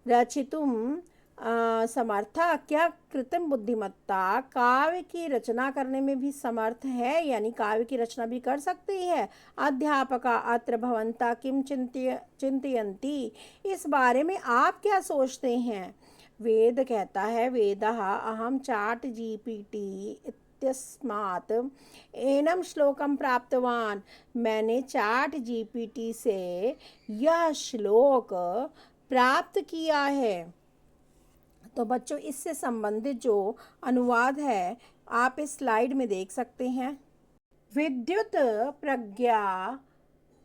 Speaker 1: रचितुम समर्था, क्या कृत्रिम बुद्धिमत्ता काव्य की रचना करने में भी समर्थ है, यानी काव्य की रचना भी कर सकती है? अध्यापका अत्र भवन्ता किम चिंतयन्ति, इस बारे में आप क्या सोचते हैं? वेद कहता है, वेदः अहम चाट जीपीटी इत्यस्मात् एनम श्लोकम प्राप्तवान, मैंने चाट जीपीटी से यह श्लोक प्राप्त किया है। तो बच्चों, इससे संबंधित जो अनुवाद है आप इस स्लाइड में देख सकते हैं। विद्युत प्रज्ञा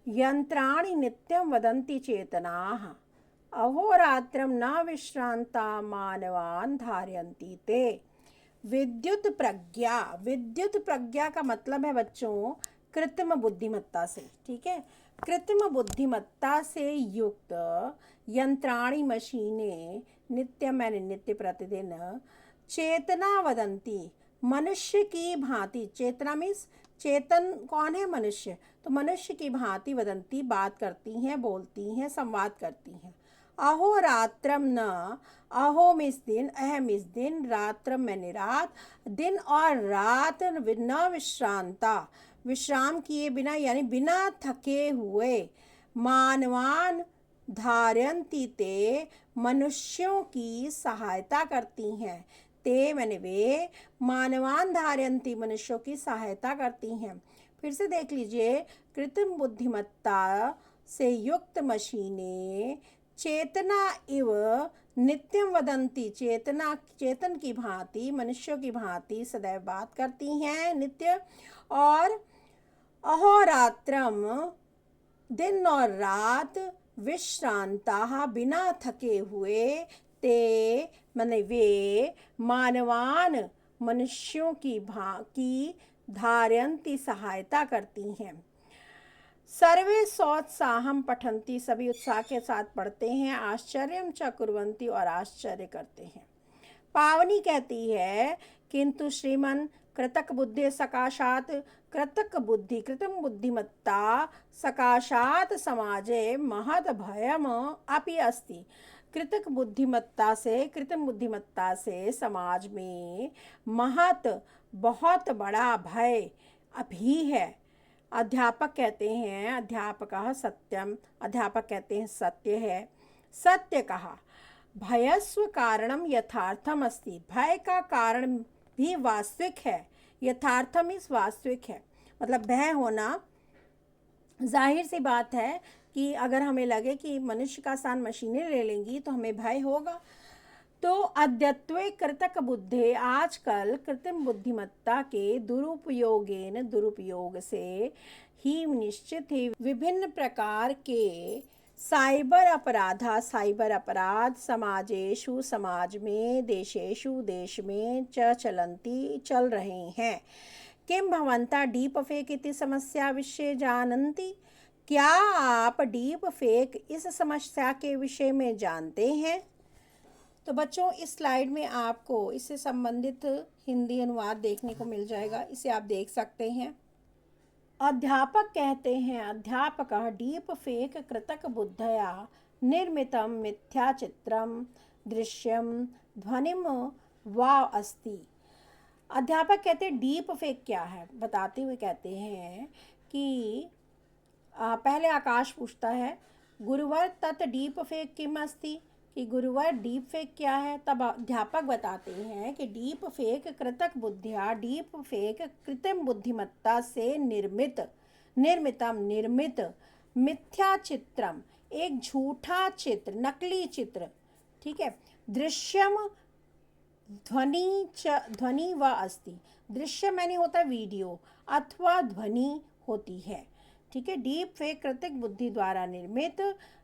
Speaker 1: यंत्राणि नित्यं वदन्ति चेतनाः, अहोरात्रं न विश्रांता मानवान् धारयन्ति ते। विद्युत प्रज्ञा, विद्युत प्रज्ञा का मतलब है बच्चों कृत्रिम बुद्धिमत्ता से, ठीक है। कृत्रिम बुद्धिमत्ता से युक्त यंत्राणी मशीनें नित्यम यानी नित्य प्रतिदिन चेतना वदंती, मनुष्य की भांति, चेतना मीन्स चेतन कौन है? मनुष्य। तो मनुष्य की भांति वदंती, बात करती हैं, बोलती हैं, संवाद करती हैं। अहोरात्रम न, अहो मीन्स दिन, अह मीन्स दिन, रात्रम मैंने रात, दिन और रात न विश्रांता, विश्राम किए बिना यानी बिना थके हुए, मानवान धारयन्ति ते, मनुष्यों की सहायता करती हैं, ते मैंने वे, मानवान धारयन्ति मनुष्यों की सहायता करती हैं। फिर से देख लीजिए, कृत्रिम बुद्धिमत्ता से युक्त मशीनें चेतना इव नित्यम वदंती, चेतन की भांति, मनुष्यों की भांति सदैव बात करती हैं नित्य, और अहोरात्रम दिन और रात, विश्रांता बिना थके हुए, ते माने वे, मानवान मनुष्यों की धारयन्ति सहायता करती हैं। सर्वे सोत्साहम पठन्ति, सभी उत्साह के साथ पढ़ते हैं, आश्चर्यम च कुर्वन्ति और आश्चर्य करते हैं। पावनी कहती है, किंतु श्रीमन कृतक बुद्धि सकाशात, कृतक बुद्धि कृत्रिम बुद्धिमत्ता सकाशात समाजे महद भयम अपि अस्ति। कृतक बुद्धिमत्ता से, कृत्रिम बुद्धिमत्ता से समाज में महत बहुत बड़ा भय अभी है। अध्यापक कहते हैं, अध्यापकः सत्यम, अध्यापक कहते हैं सत्य है। सत्य कहा, भयस्व कारणम यथार्थम अस्ति, भय का कारण भी वास्तविक है। यथार्थम इस वास्तविक है, मतलब भय होना जाहिर सी बात है कि अगर हमें लगे कि मनुष्य का स्थान मशीनें ले लेंगी तो हमें भय होगा। तो अद्यत्वे कृतक बुद्धे, आजकल कृत्रिम बुद्धिमत्ता के दुरुपयोग से ही निश्चित ही विभिन्न प्रकार के साइबर अपराध समाजेषु, समाज में, देशेषु देश में चल रहे हैं। किम भवन्ता डीप फेक इति समस्या विषय जानन्ति, क्या आप डीप फेक इस समस्या के विषय में जानते हैं? तो बच्चों, इस स्लाइड में आपको इससे संबंधित हिंदी अनुवाद देखने को मिल जाएगा, इसे आप देख सकते हैं। अध्यापक कहते हैं, अध्यापकः डीप फेक कृतक बुद्धया निर्मितम मिथ्या चित्रम दृश्यम ध्वनिम वा अस्ति। अध्यापक कहते हैं डीप फेक क्या है, बताते हुए कहते हैं कि पहले आकाश पूछता है, गुरुवर तत् डीप फेक किम अस्ति, कि गुरुवर डीप फेक क्या है? तब अध्यापक बताते हैं कि डीप फेक कृतक बुद्धिया, डीप फेक कृत्रिम बुद्धिमत्ता से निर्मित मिथ्या चित्रम, एक झूठा चित्र, नकली चित्र, ठीक है। दृश्यम ध्वनि व अस्ति, दृश्य मैंने होता है वीडियो, अथवा ध्वनि होती है, ठीक है। डीप फेक कृत्रिम बुद्धि द्वारा निर्मित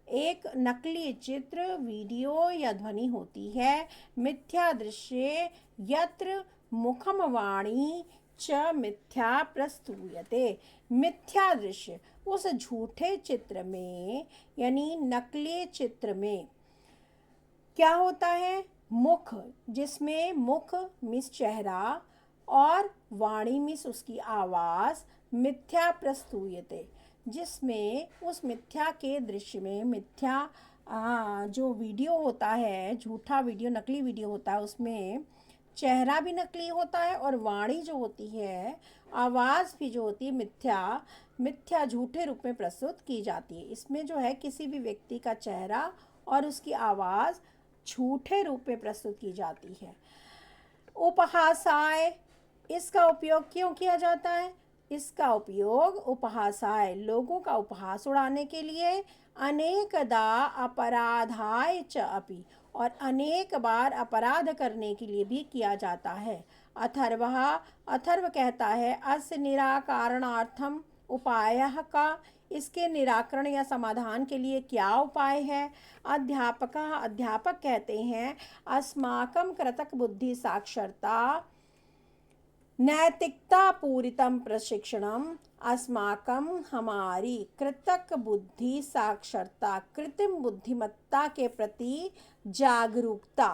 Speaker 1: एक नकली चित्र, वीडियो या ध्वनि होती है। मिथ्या दृश्य यत्र मुखम वाणी च मिथ्या प्रस्तूयते, मिथ्या दृश्य उस झूठे चित्र में यानी नकली चित्र में क्या होता है? मुख, जिसमें मुख मिस चेहरा और वाणी मिस उसकी आवाज़, मिथ्या प्रस्तूयते, जिसमें उस मिथ्या के दृश्य में मिथ्या जो वीडियो होता है, झूठा वीडियो, नकली वीडियो होता है, उसमें चेहरा भी नकली होता है और वाणी जो होती है, आवाज़ भी जो होती है, मिथ्या मिथ्या झूठे रूप में प्रस्तुत की जाती है। इसमें जो है किसी भी व्यक्ति का चेहरा और उसकी आवाज़ झूठे रूप में प्रस्तुत की जाती है। उपहासाय, इसका उपयोग क्यों किया जाता है? इसका उपयोग उपहासाय, लोगों का उपहास उड़ाने के लिए, अनेकदा अपराधाय च अपि, और अनेक बार अपराध करने के लिए भी किया जाता है। अथर्वः, अथर्व कहता है, अस्य निराकारणार्थम उपायः का, इसके निराकरण या समाधान के लिए क्या उपाय है? अध्यापकः, अध्यापक कहते हैं, अस्माकं कृतक बुद्धि साक्षरता नैतिकता पूरितम प्रशिक्षणम, अस्माकं, हमारी, कृतक बुद्धि साक्षरता, कृत्रिम बुद्धिमत्ता के प्रति जागरूकता,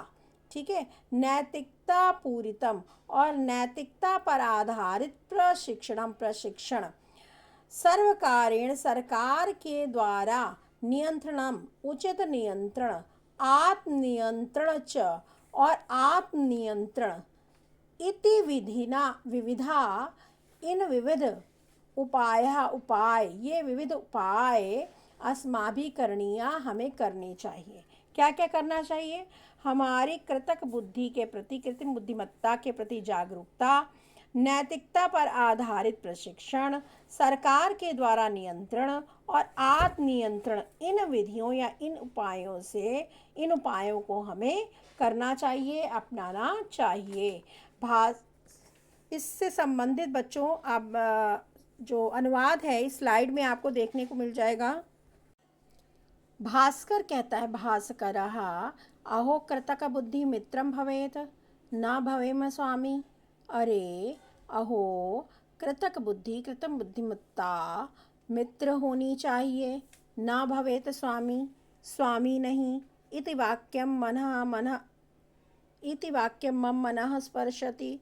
Speaker 1: ठीक है, नैतिकता पूरितम और नैतिकता पर आधारित प्रशिक्षणम, प्रशिक्षण, सर्वकारेण, सरकार के द्वारा, नियंत्रणम, उचित नियंत्रण, आत्मनियंत्रण च, और आत्मनियंत्रण, इति विधिना, विविधा, इन विविध उपाय, उपाय, ये विविध उपाय अस्माभि करणीया, हमें करने चाहिए। क्या क्या करना चाहिए? हमारी कृतक बुद्धि के प्रति, कृत्रिम बुद्धिमत्ता के प्रति जागरूकता, नैतिकता पर आधारित प्रशिक्षण, सरकार के द्वारा नियंत्रण और आत्मनियंत्रण, इन विधियों या इन उपायों से, इन उपायों को हमें करना चाहिए, अपनाना चाहिए। इससे संबंधित बच्चों, अब जो अनुवाद है इस स्लाइड में आपको देखने को मिल जाएगा। भास्कर कहता है, भास्करः अहो कृतक बुद्धि मित्रम भवेत न भवेम स्वामी। अरे अहो, कृतक बुद्धि, कृत्रिम बुद्धिमत्ता मित्र होनी चाहिए, न भवेत स्वामी, स्वामी नहीं। इति वाक्यम मनः मनः, इति वाक्यम मम मनः स्पर्शति,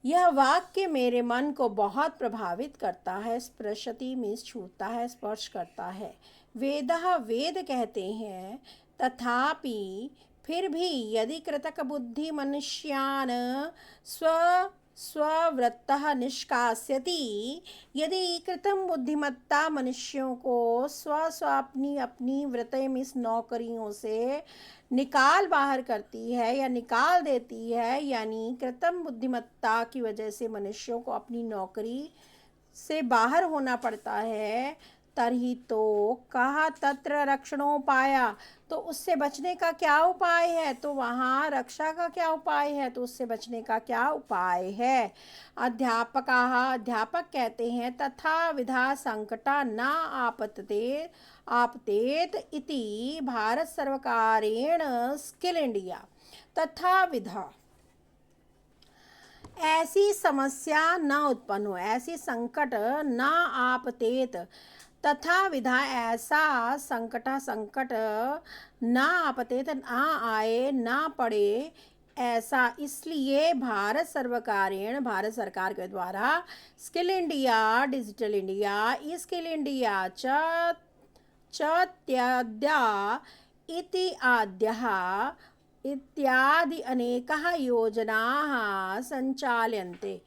Speaker 1: यह वाक्य मेरे मन को बहुत प्रभावित करता है। स्पर्शति मीन्स छूता है, स्पर्श करता है। वेदः, वेद कहते हैं, तथापि, फिर भी, यदि कृतक बुद्धि मनुष्यान स्व स्ववृत्तः निष्कास्यति, यदि कृत्रिम बुद्धिमत्ता मनुष्यों को स्व अपनी अपनी वृत्ति मीन्स नौकरियों से निकाल बाहर करती है या निकाल देती है, यानी कृत्रिम बुद्धिमत्ता की वजह से मनुष्यों को अपनी नौकरी से बाहर होना पड़ता है, तरही तो कहा तत्र रक्षणोपाया, तो उससे बचने का क्या उपाय है? तो वहाँ रक्षा का क्या उपाय है? तो उससे बचने का क्या उपाय है? अध्यापकाः, अध्यापक कहते हैं, तथा विधा संकटा न आपतते आपतेत इति भारत सर्वकारेण स्किल इंडिया, तथा विधा, ऐसी समस्या न उत्पन्न हो, ऐसी संकट न आपतेत, तथा विधा, ऐसा संकट न आपतेत, न आए, न पड़े, ऐसा इसलिए भारत सर्वकारेण, भारत सरकार के द्वारा, skill India, digital India, skill India चत्याद्या इति आद्यः इत्यादि अनेकाः योजनाः संचाल्यन्ते।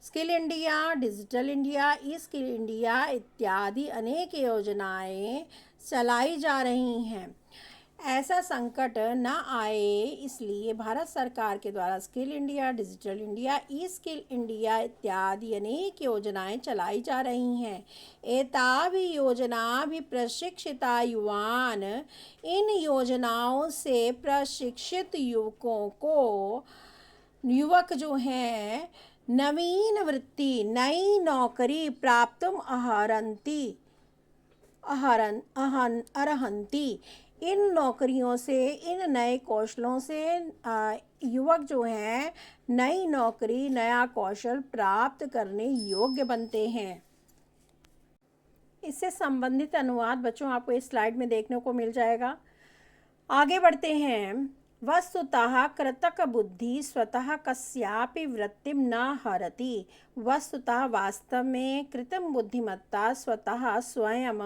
Speaker 1: Skill India, digital India, e skill India इत्यादि अनेक योजनाएं चलाई जा रही हैं। ऐसा संकट न आए इसलिए भारत सरकार के द्वारा skill India, digital India, e skill India इत्यादि अनेक योजनाएं चलाई जा रही हैं। एताभि योजना भी प्रशिक्षिता युवान, इन योजनाओं से प्रशिक्षित युवकों को, युवक जो हैं, नवीन वृत्ति, नई नौकरी प्राप्तुम अर्हन्ति, इन नौकरियों से, इन नए कौशलों से युवक जो हैं नई नौकरी, नया कौशल प्राप्त करने योग्य बनते हैं। इससे संबंधित अनुवाद बच्चों आपको इस स्लाइड में देखने को मिल जाएगा। आगे बढ़ते हैं। वस्तुतः कृतक बुद्धि स्वतः कस्यापि वृत्तिम न हरति। वस्तुतः, वास्तव में, कृत्रिम बुद्धिमत्ता स्वतः, स्वयं,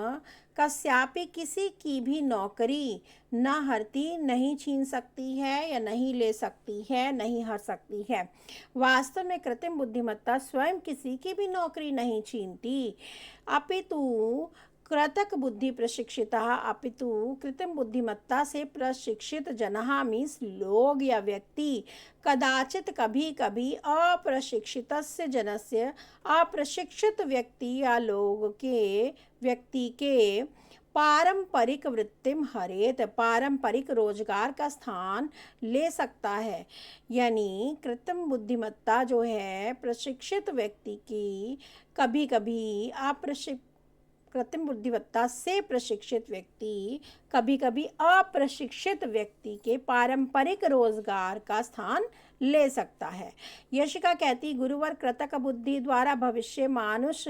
Speaker 1: कस्यापि किसी की भी नौकरी न हरती, नहीं छीन सकती है या नहीं ले सकती है, नहीं हर सकती है। वास्तव में कृत्रिम बुद्धिमत्ता स्वयं किसी की भी नौकरी नहीं छीनती, अपितु कृतक बुद्धि प्रशिक्षिता, अपितु कृत्रिम बुद्धिमत्ता से प्रशिक्षित जनः मीन्स लोग या व्यक्ति कदाचित कभी कभी अप्रशिक्षितस्य जनस्य, अप्रशिक्षित व्यक्ति या व्यक्ति के पारंपरिक वृत्तिम हरेत, पारंपरिक रोजगार का स्थान ले सकता है। यानी कृत्रिम बुद्धिमत्ता जो है प्रशिक्षित व्यक्ति की कभी कभी कृत्रिम बुद्धिमत्ता से प्रशिक्षित व्यक्ति कभी कभी अप्रशिक्षित व्यक्ति के पारंपरिक रोजगार का स्थान ले सकता है। यशिका कहती, गुरुवर कृतक बुद्धि द्वारा भविष्य मानुष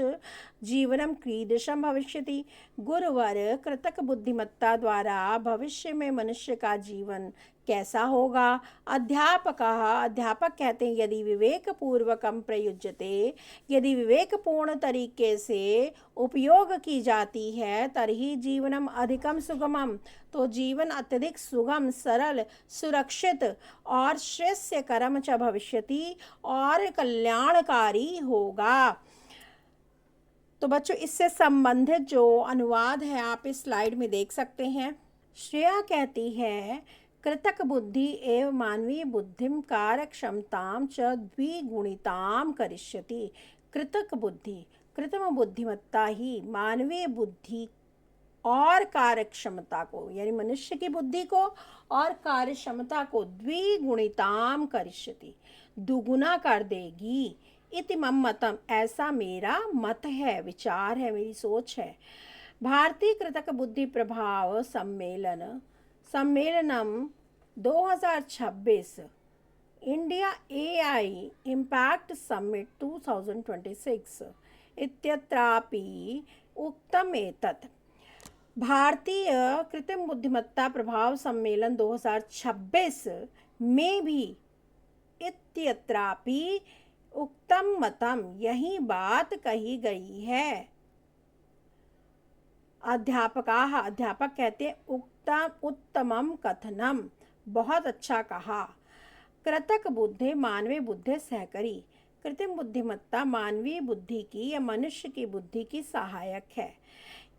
Speaker 1: जीवनम कीदृशम भविष्यति। गुरुवर कृतक बुद्धिमत्ता द्वारा भविष्य में मनुष्य का जीवन कैसा होगा। अध्यापक कहते हैं, यदि विवेकपूर्वकम प्रयुज्यते, यदि विवेकपूर्ण तरीके से उपयोग की जाती है, तर्हि जीवनम अधिकम सुगमम, तो जीवन अत्यधिक सुगम, सरल, सुरक्षित और श्रेयस्करम च भविष्यति, और कल्याणकारी होगा। तो बच्चों, इससे संबंधित जो अनुवाद है आप इस स्लाइड में देख सकते हैं। श्रेया कहती है, कृतक बुद्धि एव मानवीय बुद्धिम कार्य क्षमताम च द्विगुणिताम करिष्यति। कृतक बुद्धि, कृत्रिम बुद्धिमत्ता ही मानवीय बुद्धि और कार्य क्षमता को, यानी मनुष्य की बुद्धि को और कार्य क्षमता को द्विगुणिताम करिष्यति, दुगुना कर देगी। इति मम मतम, ऐसा मेरा मत है, विचार है, मेरी सोच है। भारतीय कृतक बुद्धि प्रभाव सम्मेलनम 2026 इंडिया एआई इम्पैक्ट समिट 2026 इत्यत्रापि उक्तम एतत्। भारतीय कृत्रिम बुद्धिमत्ता प्रभाव सम्मेलन 2026 में भी इत्यत्रापि उक्तम मतम, यही बात कही गई है। अध्यापक कहते हैं, उत्तमम कथनम, बहुत अच्छा कहा। कृतक बुद्धि मानवीय बुद्धि सहकरी, कृत्रिम बुद्धिमत्ता मानवीय बुद्धि की या मनुष्य की बुद्धि की सहायक है।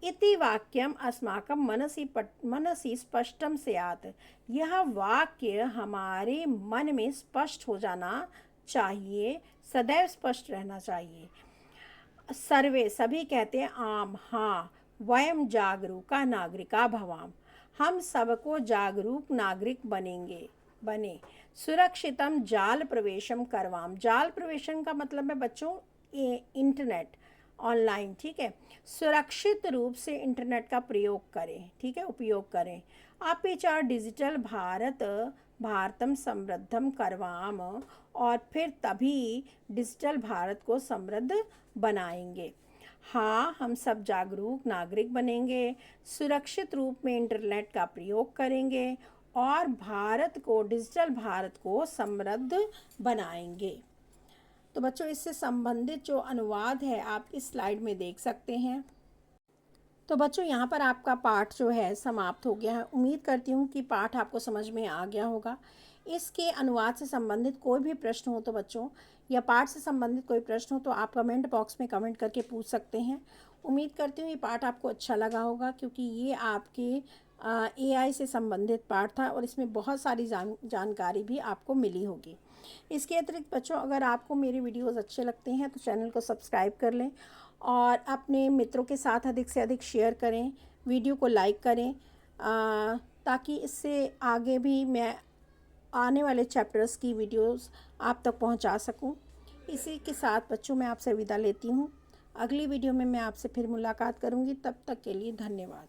Speaker 1: इति वाक्यम अस्माकं मनसि स्पष्टम स्यात्, यह वाक्य हमारे मन में स्पष्ट हो जाना चाहिए, सदैव स्पष्ट रहना चाहिए। सर्वे, सभी कहते हैं, आम, हाँ, वयम जागरूका नागरिका भवाम, हम सबको जागरूक नागरिक बने। सुरक्षितम जाल प्रवेशम करवाम, जाल प्रवेशम का मतलब है बच्चों इंटरनेट, ऑनलाइन, ठीक है। सुरक्षित रूप से इंटरनेट का प्रयोग करें, ठीक है, उपयोग करें। अपिचा डिजिटल भारतम समृद्धम करवाम, और फिर तभी डिजिटल भारत को समृद्ध बनाएंगे। हाँ, हम सब जागरूक नागरिक बनेंगे, सुरक्षित रूप में इंटरनेट का प्रयोग करेंगे और डिजिटल भारत को समृद्ध बनाएंगे। तो बच्चों, इससे संबंधित जो अनुवाद है आप इस स्लाइड में देख सकते हैं। तो बच्चों, यहाँ पर आपका पाठ जो है समाप्त हो गया है। उम्मीद करती हूँ कि पाठ आपको समझ में आ गया होगा। इसके अनुवाद से संबंधित कोई भी प्रश्न हो तो बच्चों, या पाठ से संबंधित कोई प्रश्न हो तो आप कमेंट बॉक्स में कमेंट करके पूछ सकते हैं। उम्मीद करती हूँ ये पाठ आपको अच्छा लगा होगा, क्योंकि ये आपके एआई से संबंधित पाठ था और इसमें बहुत सारी जानकारी भी आपको मिली होगी। इसके अतिरिक्त बच्चों, अगर आपको मेरे वीडियोस अच्छे लगते हैं तो चैनल को सब्सक्राइब कर लें और अपने मित्रों के साथ अधिक से अधिक शेयर करें, वीडियो को लाइक करें, ताकि इससे आगे भी मैं आने वाले चैप्टर्स की वीडियोस आप तक पहुंचा सकूं। इसी के साथ बच्चों, मैं आपसे विदा लेती हूं। अगली वीडियो में मैं आपसे फिर मुलाकात करूंगी। तब तक के लिए धन्यवाद।